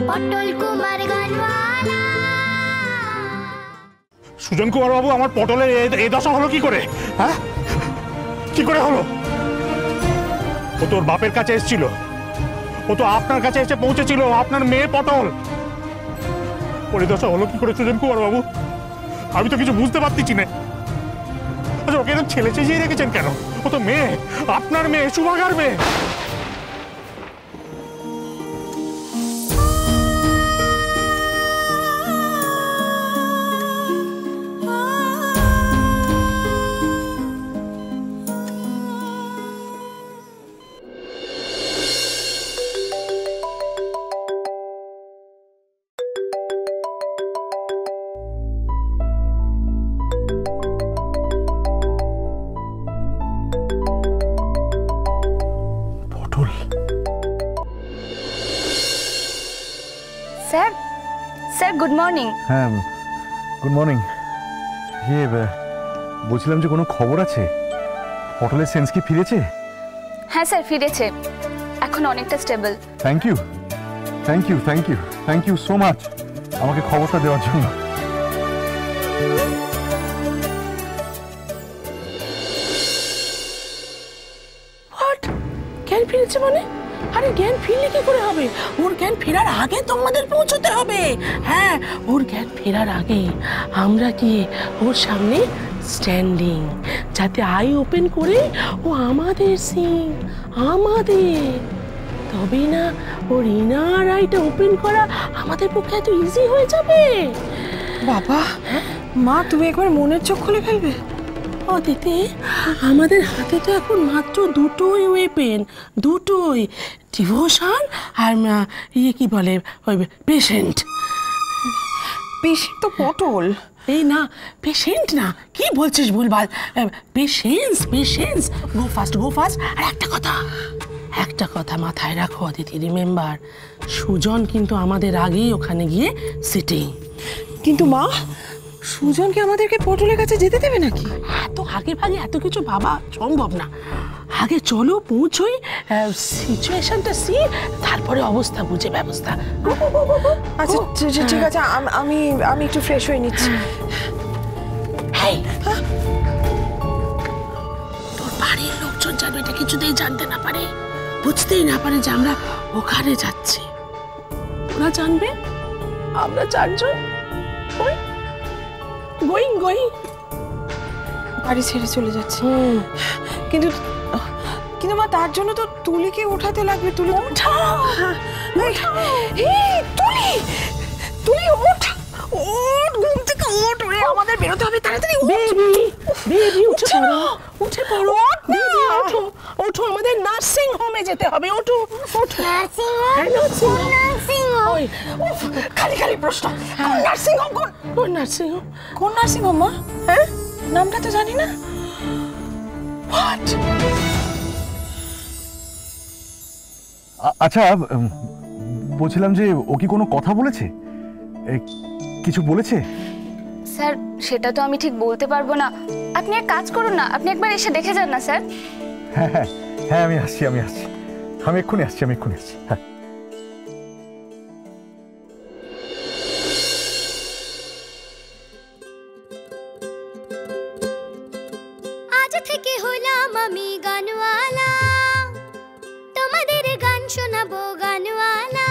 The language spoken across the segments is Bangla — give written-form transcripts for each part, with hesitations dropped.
পটল কুমার গানওয়ালা। সুজন কুমার বাবু, আমার পটলের এই দশা হলো কি করে? হ্যাঁ, কি করে হলো? ও তোর বাপের কাছে এসেছিল, ও তো আপনার কাছে এসে পৌঁছেছিল, আপনার মেয়ে পটল। ওর এই দশা হলো কি করে সুজন কুমার বাবু? আমি তো কিছু বুঝতে পারতেছি না। আচ্ছা, ওকে এরকম ছেলে চেঁচিয়ে রেখেছেন কেন? ও তো মেয়ে, আপনার মেয়ে, শুভাগার মেয়ে। Sir, sir good morning. হ্যাঁ, গুড মর্নিং। বলছিলাম যে কোনো খবর আছে? পটলের সেন্স কি ফিরেছে? হ্যাঁ স্যার, ফিরেছে, এখন অনেকটা stable. Thank you, thank you, thank you, thank you so much আমাকে খবরটা দেওয়ার জন্য। জ্ঞান ফিরেছে মানে? আরে জ্ঞান ফিরলে কি করে হবে? ওর জ্ঞান ফেরার আগে তো আমাদের পৌঁছতে হবে। হ্যাঁ, ওর জ্ঞান ফেরার আগে আমরা কি ওর সামনে স্ট্যান্ডিং, যাতে আই ওপেন করে ও আমাদের সিন, আমাদের, তবেই না ওর ইনার আইটা ওপেন করা আমাদের পক্ষে এত ইজি হয়ে যাবে। বাবা, মা তুমি একবার মনের চোখ খুলে ফেলবে। ও দিদি, আমাদের হাতে তো এখন মাত্র দুটোই ওয়েপেন, দুটোই, ডিভোশন আর ইয়ে কি বলে ওই পেশেন্ট। পেশেন্ট তো পটল। এই না, পেশেন্ট না, কি বলছিস ভুলভাল, patience, patience, go fast, go fast. আর একটা কথা মাথায় রাখো দিদি, রিমেম্বার, সুজন কিন্তু আমাদের আগেই ওখানে গিয়ে সিটিং। কিন্তু মা, সুজনকে আমাদেরকে পটলের কাছে যেতে দেবে নাকি? এত আগে ভাগে এত কিছু ভাবা সম্ভব না। আগে চলো পৌঁছোই, সিচুয়েশনটা সি, তারপরে অবস্থা বুঝে ব্যবস্থা। আচ্ছা ঠিক আছে, আমি একটু ফ্রেশ হয়ে নিচ্ছি। তোর বাড়ির লোকজন যেন এটা কিছুতেই জানতে না পারে, বুঝতেই না পারে যে আমরা ওখানে যাচ্ছি। ওরা জানবে আমরা চারজন গোয়িং বাড়ি ছেড়ে চলে যাচ্ছে। কিন্তু মা, তার জন্য তো তুলিকে উঠাতে লাগবে। তুলি তুলি ওঠ, ঘুম থেকে ওঠ, আমাদের বেরোতে হবে তাড়াতাড়ি। বেবি উঠে পড়ো, ওঠো, আমাদের নার্সিং হোমে যেতে হবে। ওঠো। খালি প্রশ্ন, নার্সিং হোম? কোন নার্সিং হোম মা? হ্যাঁ, নামটা তো জানি না। আচ্ছা, বলছিলাম যে ও কি কোনো কথা বলেছে, কিছু বলেছে? স্যার, সেটা তো আমি ঠিক বলতে পারবো না। আপনি এক কাজ করুন না, আপনি একবার এসে দেখে যান না স্যার। হ্যাঁ, আমি আসছি, আমি এক্ষুনি আসছি, হ্যাঁ। আজ থেকে হলাম আমি গানওয়ালা, তোমাদের গান শোনাবো গানওয়ালা।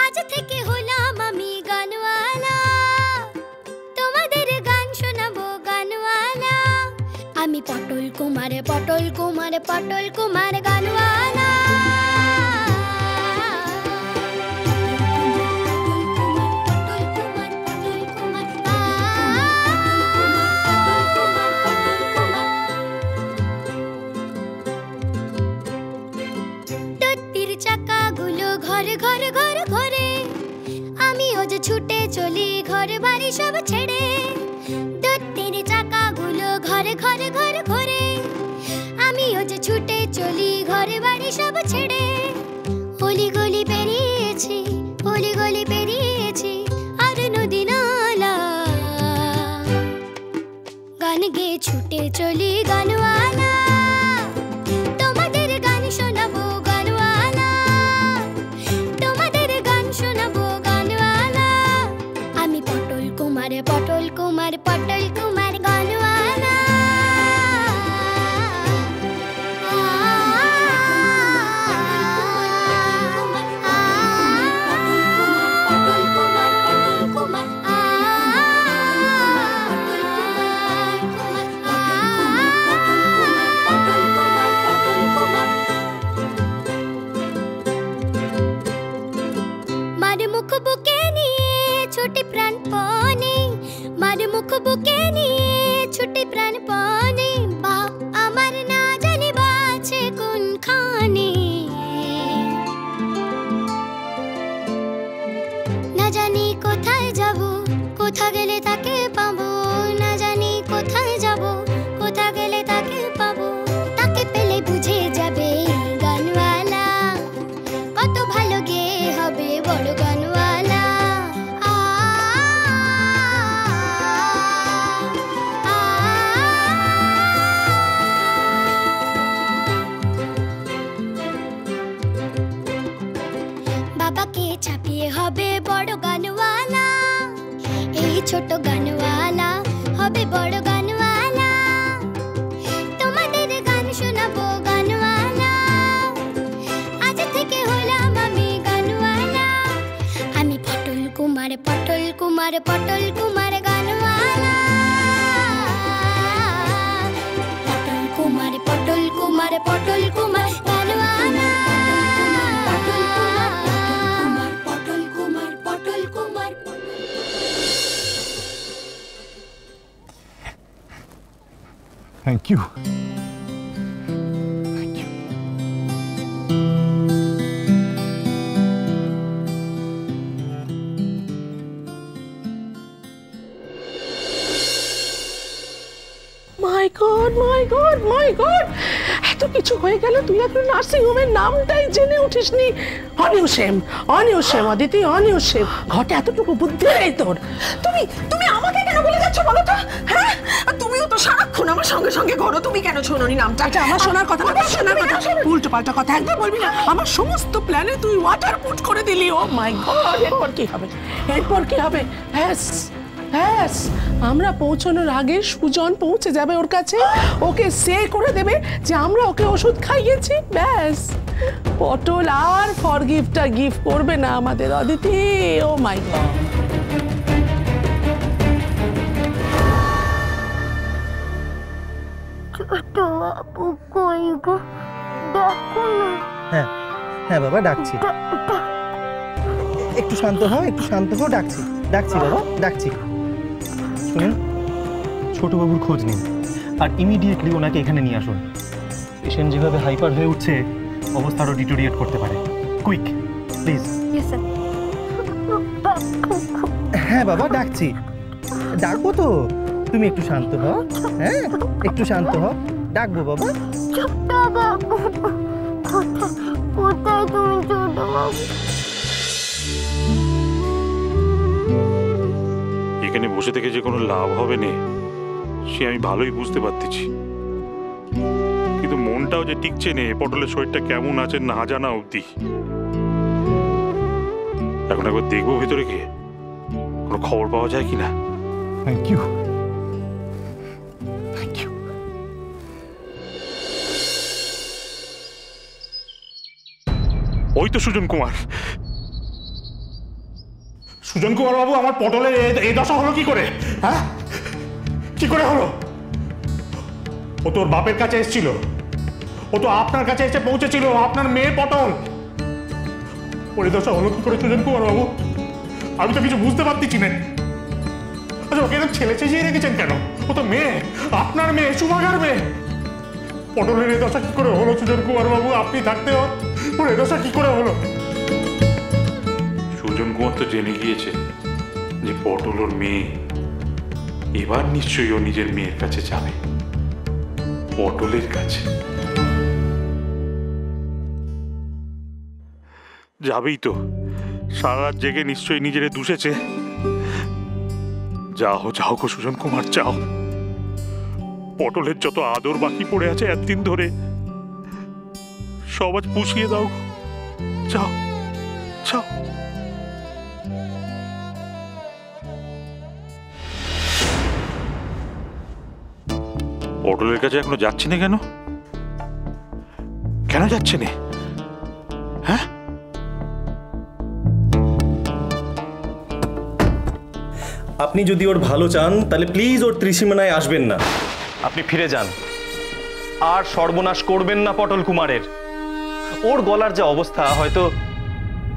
আজ থেকে হলাম আমি গানওয়ালা, তোমাদের গান শোনাবো গানওয়ালা। আমি পটল কুমার গানওয়ালা। ছুটে চলি ঘর বাড়ি সব ছেড়ে, দত্তের চাকাগুলো ঘরে ঘরে, আমিও যে ছুটে চলি ঘর বাড়ি সব ছেড়ে। অলি গলি পেরিয়েছি আর নদী নালা, গান গেয়ে ছুটে চলি গানওয়ালা। তোমাদের গান শোনাবো গানওয়ালা, তোমাদের গান Kumar Potol Kumar Gaanwala Potol Kumar Potol Kumar Potol Kumar Gaanwala Potol Kumar Potol Kumar thank you. My god my god my god, এত কিছু হয়ে গেল, তুই এখন নার্সিং হোমের নামটাই জেনে উঠিসনি। অনিউসেম অনিউসেম অদিতি অনিউসেম, ঘটে এতটুকু বুদ্ধি নেই তোর। তুমি তুমি আমাকে কেন বলে যাচ্ছ বলো তো? হ্যাঁ, আর তুমিও তো সারাক্ষণ আমার সঙ্গে সঙ্গে ঘোরো, তুমি কেন শোনোনি নামটা? এটা আমার শোনার কথা না, শোনার কথা, উল্টো পাল্টা কথা একদম বলবি না। আমার সমস্ত প্ল্যানে তুই ওয়াটার পুট করে দিলি। ও মাই গড, এরপর কি হবে? এরপর কি হবে? ব্যাস ব্যাস, আমরা পৌঁছানোর আগে সুজন পৌঁছে যাবে ওর কাছে, ওকে সে করে দেবে যে আমরা ওকে ওষুধ খাইয়েছি। ব্যাস, পটল আর ফরগিভটা গিফট করবে না আমাদের অদিতি। ও মাই গড। ছোট বাবু কই গো, দেখো না। হ্যাঁ হ্যাঁ বাবা, ডাকছি। একটু শান্ত হও, একটু শান্ত হও, ডাকছি ডাকছি বাবা, ডাকছি। শুনুন, ছোটবাবুর খোঁজ নিন আর ইমিডিয়েটলি ওনাকে এখানে নিয়ে আসুন। পেশেন্ট যেভাবে হাইপার হয়ে উঠছে, অবস্থা আরও ডিটোরিয়েট করতে পারে। Quick please. হ্যাঁ বাবা, ডাকছি, ডাকবো তো, তুমি একটু শান্ত হও। হ্যাঁ, একটু শান্ত হও, ডাকবো বাবা। ছোট বাবু কোথায় তুমি? ছোট বাবু এখানে বসে থেকে যে কোনো লাভ হবে না সে আমি ভালোই বুঝতে পারতেছি, কিন্তু মনটাও যে টিকছে নে পটলের শরীরটা কেমন আছে না জানা অবধি। এখন একবার দেখবো ভেতরে গিয়ে কোনো খবর পাওয়া যায় কিনা। Thank you, thank you. ওই তো সুজন কুমার। সুজন কুমার বাবু, আমার পটলের এই দশা হলো কি করে? হ্যাঁ, কি করে হলো? ও তোর বাপের কাছে এসেছিল, ও তো আপনার কাছে এসে পৌঁছেছিল, আপনার মেয়ে পটল। ওর এই দশা হলো কি করে সুজন কুমার বাবু? আমি তো কিছু বুঝতে পারতেছি না। আচ্ছা, ওকে এরকম ছেলে চেঁচিয়ে রেখেছেন কেন? ও তো মেয়ে, আপনার মেয়ে, সুভাগার মেয়ে। পটলের এই দশা কি করে হলো সুজন কুমার বাবু? আপনি থাকতে ওর এই দশা কি করে হলো? সুজন কুমার তো জেনে গিয়েছে যে পটল ওর মেয়ে। এবার নিশ্চয়ই ও নিজের মেয়ের কাছে যাবে, পটলের কাছে যাবেই তো। সারা রাত জেগে নিশ্চয়ই নিজেরে দুষেছে। যাও যাও গো সুজন কুমার, যাও। পটলের যত আদর বাকি পড়ে আছে এতদিন ধরে সব আজ পুষিয়ে দাও। যাও যাও। পটলের কাছে এখনো যাচ্ছি না কেন? কেন যাচ্ছে না? হ্যাঁ, আপনি যদি ওর ভালো চান তাহলে প্লিজ ওর ত্রিসীমানায় আসবেন না। আপনি ফিরে যান, আর সর্বনাশ করবেন না পটল কুমারের। ওর গলার যে অবস্থা, হয়তো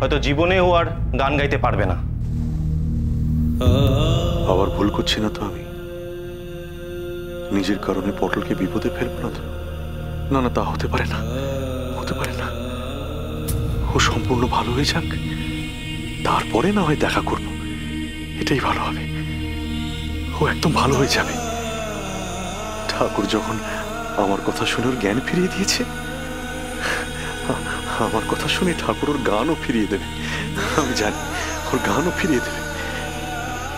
হয়তো জীবনে ও আর গান গাইতে পারবে না। আবার ভুল করছি না তো আমি? নিজের কারণে পটলকে বিপদে ফেলবো না তো? না না, তা হতে পারে না, হতে পারে না। ও সম্পূর্ণ ভালো হয়ে যাক, তারপরে না হয় দেখা করব, এটাই ভালো হবে। ও একদম ভালো হয়ে যাবে। ঠাকুর যখন আমার কথা শুনে ওর জ্ঞান ফিরিয়ে দিয়েছে, আমার কথা শুনে ঠাকুর ওর গানও ফিরিয়ে দেবে। আমি জানি ওর গানও ফিরিয়ে দেবে।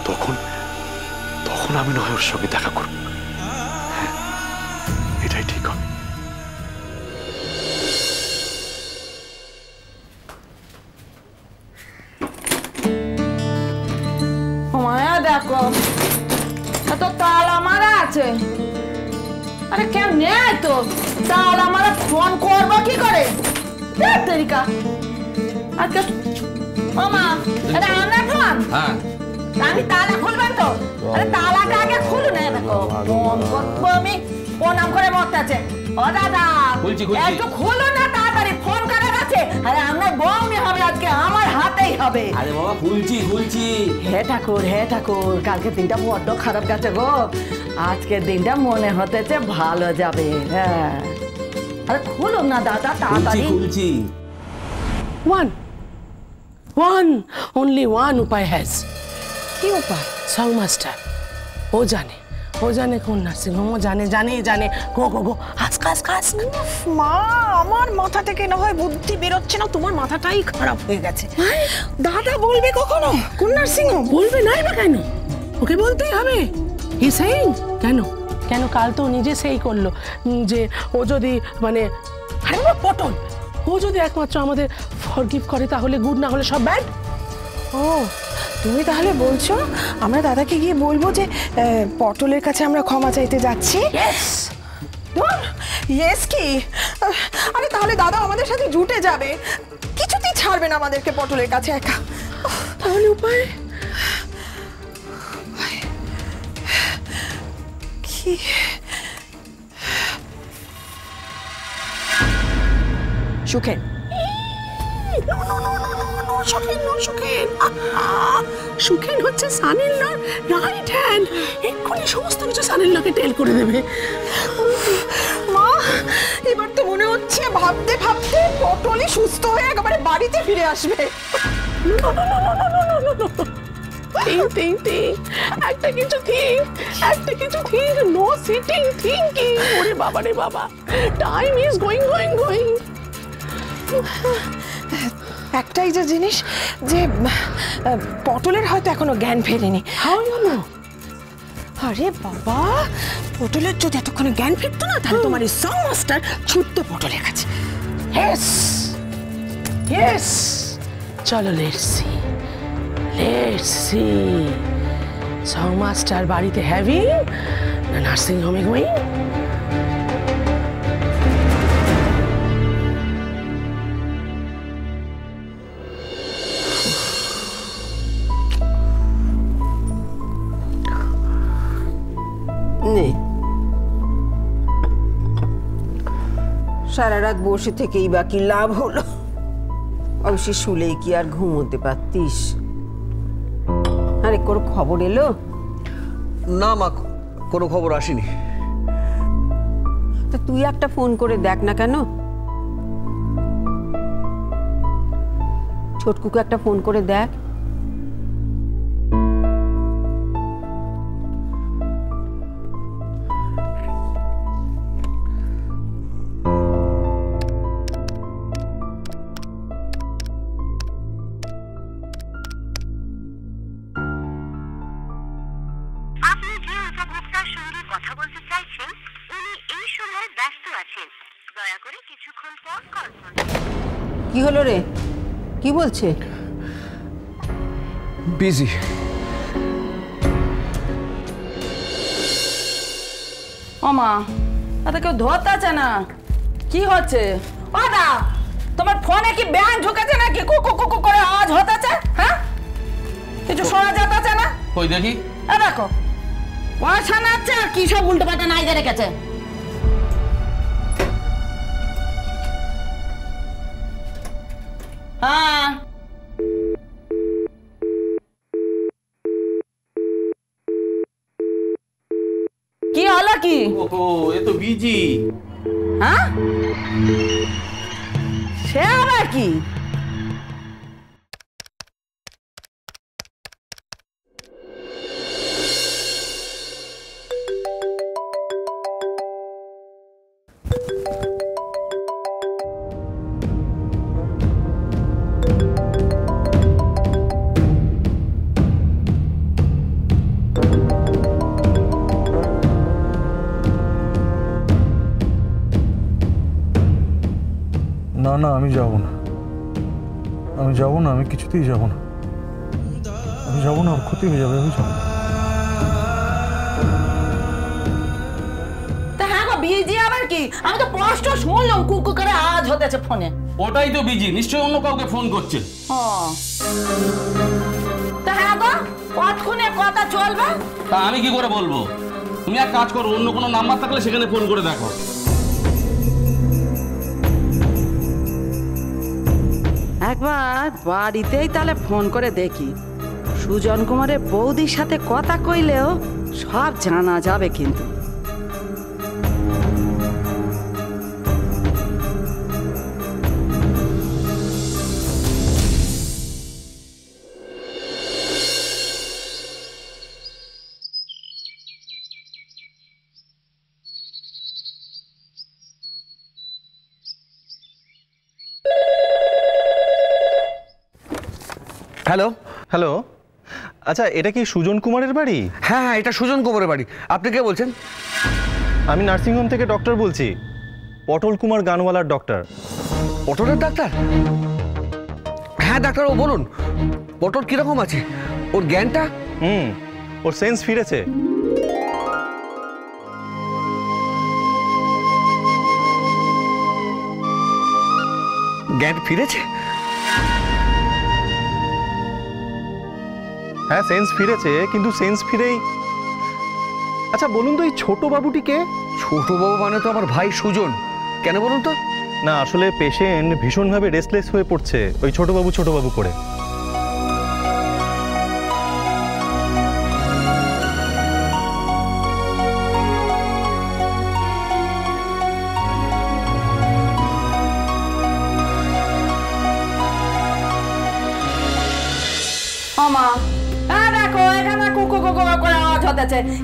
তখন তখন আমি নয় ওর সঙ্গে দেখা করব। হ্যাঁ, এটাই ঠিক হবে। মায়া দেখো, এত তালা মারা আছে। আরে কেন নেই তো তালা মারা, ফোন করবো কি করে? তরিকা আজকে মামা, এটা আমরা ফোন। আমি তালা খুলবেন তো? আরে তালাটা আগে খুলুন। দেখো ফোন করবো আমি, প্রণাম করে মরতে আছে। ও দাদা একটু খুলুন না তাড়াতাড়ি, ফোন কাটার আছে। আরে আমার বউনি হবে আজকে, আমার হাতেই হবে। আরে বাবা খুলছি। হে ঠাকুর, কালকের দিনটা বড্ড খারাপ গেছে গো, আজকের দিনটা মনে হতেছে ভালো যাবে। হ্যাঁ আরে খুলুন না দাদা তাড়াতাড়ি। খুলছি। ওয়ান অনলি ওয়ান উপায় হ্যাজ। কি উপায়? সং মাস্টার ও জানে কোন নার্সিং হোম, ও জানে। গো আজ মা, আমার মাথা থেকে না হয় বুদ্ধি বেরোচ্ছে না, তোমার মাথাটাই খারাপ হয়ে গেছে। দাদা বলবে কখনো কোন নার্সিং হোম? বলবে নাই বা কেন? ওকে বলতেই হবে। হি সেইং কেন কাল তো নিজে সেই করলো যে ও যদি মানে আরে বাবা পটল, ও যদি একমাত্র আমাদের ফরগিভ করে তাহলে গুড, না হলে সব ব্যাড। ও তুমি তাহলে বলছো আমরা দাদাকে গিয়ে বলবো যে পটলের কাছে আমরা ক্ষমা চাইতে যাচ্ছি? ইয়েস কি? আরে তাহলে দাদা আমাদের সাথে জুটে যাবে, কিছুতেই ছাড়বে না আমাদেরকে পটলের কাছে একা। তাহলে উপায় কি? সুখেন সুখেন হচ্ছে সানিল্লার রাইট হ্যান্ড, এক্ষুনি সমস্ত কিছু সানিল্লাকে টেল করে দেবে। মা এবার তো মনে হচ্ছে ভাবতে ভাবতে পটলই সুস্থ হয়ে একেবারে বাড়িতে ফিরে আসবে। একটা কিছু থিঙ্ক, নো সিটিং থিঙ্কিং। ওরে বাবা রে বাবা, টাইম ইজ গোয়িং। একটাই যে জিনিস যে পটলের হয়তো এখনো জ্ঞান ফেরেনি। আরে বাবা, পটলের যদি এতক্ষণে জ্ঞান ফিরতো না তাহলে তোমার এই সং মাস্টার ছুটতো পটলের কাছে। ইয়েস চলো লেটস সি সং মাস্টার বাড়িতে হ্যাভিং না নার্সিং হোমে গোয়িং? সারা রাত বসে থেকেই বা কি লাভ হলো? অবশ্য শুলেই কি আর ঘুমোতে পারতিস? আরে কোনো খবর এলো? না মা, কোনো খবর আসেনি। তা তুই একটা ফোন করে দেখ না কেন? ছোটকুকে একটা ফোন করে দেখ। কি হলো রে? কি বলছে? বিজি। ওমা, এটা কেউ ধরতেছে না, কি হচ্ছে? ও দা, তোমার ফোনে কি ব্যাংক ঢুকেছে নাকি? কুকু করে আওয়াজ হতেছে। হ্যাঁ, কিছু শোনা যাচ্ছে না? কই দেখি। এ দেখো পয়সা নাচ্ছে আর কি সব উল্টো পাল্টা নাইজে রেখেছে। হ্যাঁ কি হলো কি? ওহো, এ তো বিজি। হ্যাঁ, সে আবার কি? না আমি যাব না, আমি কিছুতেই যাব না। আমি যাব না, ক্ষতি হয়ে যাবে। আমি যাব না। তা হ্যাঁ গো, বিজি আবার কি? আমি তো স্পষ্ট শুনলাম কুকু করে আওয়াজ হতেছে ফোনে। ওটাই তো বিজি, নিশ্চয়ই অন্য কাউকে ফোন করছে। তা হ্যাঁ গো, কতক্ষণে কথা চলবে? তা আমি কি করে বলবো? তুমি এক কাজ করো, অন্য কোনো নাম্বার থাকলে সেখানে ফোন করে দেখো। একবার বাড়িতেই তাহলে ফোন করে দেখি। সুজন কুমারের বৌদির সাথে কথা কইলেও সব জানা যাবে কিন্তু। হ্যালো হ্যালো, আচ্ছা এটা কি সুজন কুমারের বাড়ি? হ্যাঁ হ্যাঁ, এটা সুজন কুমারের বাড়ি। আপনি কে বলছেন? আমি নার্সিংহোম থেকে ডক্টর বলছি, পটল কুমার গানওয়ালার ডক্টর। পটলের ডাক্তার? হ্যাঁ ডাক্তারবাবু বলুন, পটল কিরকম আছে? ওর জ্ঞানটা? ওর সেন্স ফিরেছে। জ্ঞান ফিরেছে? হ্যাঁ সেন্স ফিরেছে, কিন্তু সেন্স ফিরেই। আচ্ছা বলুন তো, এই ছোট বাবুটিকে? ছোট বাবু মানে তো আমার ভাই সুজন। কেন বলুন তো? না আসলে পেশেন্ট ভীষণভাবে রেস্টলেস হয়ে পড়ছে ওই ছোট বাবু করে।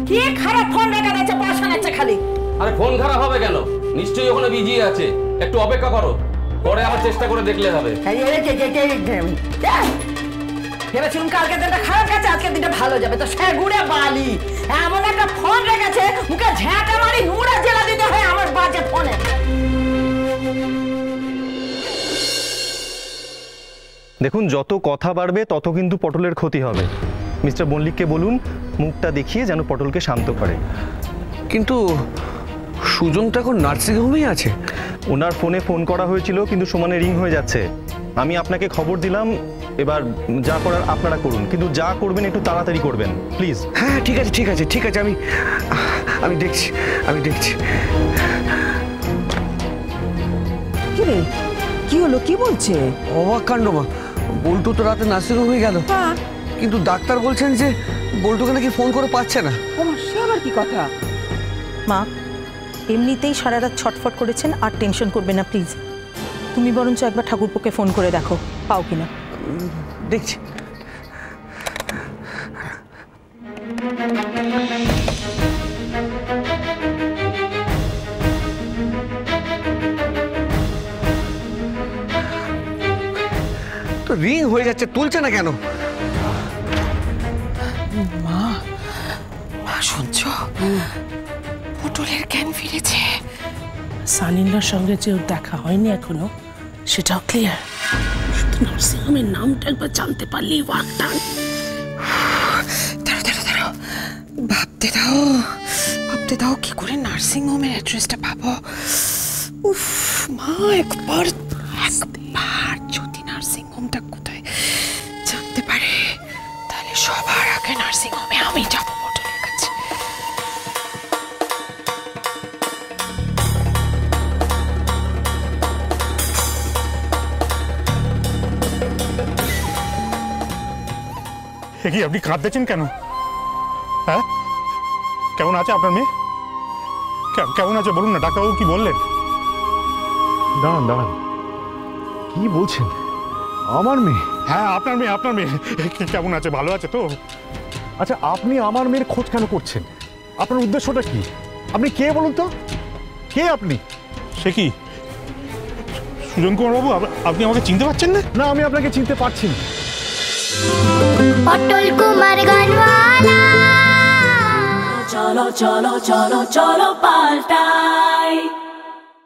কি খারাপ ফোন রেখে দিয়েছে, পয়সা নিচ্ছে খালি। আরে ফোন খারাপ হবে কেন? নিশ্চয়ই ওখানে বিজি আছে, একটু অপেক্ষা করো, পরে আবার চেষ্টা করে দেখলে হবে। ভেবেছিলাম কালকে দিনটা খারাপ গেছে, আজকে দিনটা ভালো যাবে, তো সে গুড়ে বালি। এমন একটা ফোন রেখেছে, মুখে ঝাঁটা মারি নুড়া জেলা দিতে হয় আমার বাজে ফোনে। দেখুন, যত কথা বাড়বে তত কিন্তু পটলের ক্ষতি হবে। মিস্টার মল্লিককে বলুন মুখটা দেখিয়ে যেন পটলকে শান্ত করে। কিন্তু সুজন তো এখন নার্সিংহোমেই আছে। ওনার ফোনে ফোন করা হয়েছিল, কিন্তু সমানে রিং হয়ে যাচ্ছে। আমি আপনাকে খবর দিলাম, এবার যা করার আপনারা করুন, কিন্তু যা করবেন একটু তাড়াতাড়ি করবেন প্লিজ। হ্যাঁ ঠিক আছে ঠিক আছে ঠিক আছে, আমি দেখছি আমি দেখছি। কি রে, কি হলো, কি বলছে? অবাক কাণ্ড মা, বল্টু তো রাতে নার্সিংহোমে গেল, কিন্তু ডাক্তার বলছেন যে বল্টুকে নাকি ফোন করে পাচ্ছে না। সে আবার কি কথা? মা এমনিতেই সারা রাত ছটফট করেছেন, আর টেনশন করবে না প্লিজ। তুমি বরঞ্চ একবার ঠাকুরপোকে ফোন করে দেখো পাও কিনা। দেখছি। তো রিং হয়ে যাচ্ছে, তুলছে না কেন? মা, মা শুনছো? পটলের জ্ঞান ফিরেছে। সানিল্লার সঙ্গে যে ওর দেখা হয়নি এখনো, সেটাও ক্লিয়ার। শুধু নার্সিংহোমের নামটা একবার জানতে পারলেই ওয়াক ডান। দাঁড়াও, ভাবতে দাও কি করে নার্সিংহোমের অ্যাড্রেসটা পাবো। উফ মা, একবার যদি নার্সিংহোমটা কোথায় জানতে পারে, তাহলে সবার আগে নার্সিংহোমে আমি যাবো পটলের কাছে। কি আপনি কাঁদতেছেন কেন? হ্যাঁ, কেমন আছে আপনার মেয়ে? কেমন আছে বলুন না, ডাক্তারবাবু কি বললেন? দাঁড়ান, কি বলছেন? আমার মেয়ে? হ্যাঁ আপনার মেয়ে কেমন আছে, ভালো আছে তো? আচ্ছা আপনি আমার মেয়ের খোঁজ কেন করছেন? আপনার উদ্দেশ্যটা কি? আপনি কে বলুন তো, কে আপনি? সে কি সুজন কুমার বাবু, আপনি আমাকে চিনতে পারছেন না? না, আমি আপনাকে চিনতে পারছি না। পটল কুমার গানওয়ালা, চলো চলো চলো চলো পাল্টাই।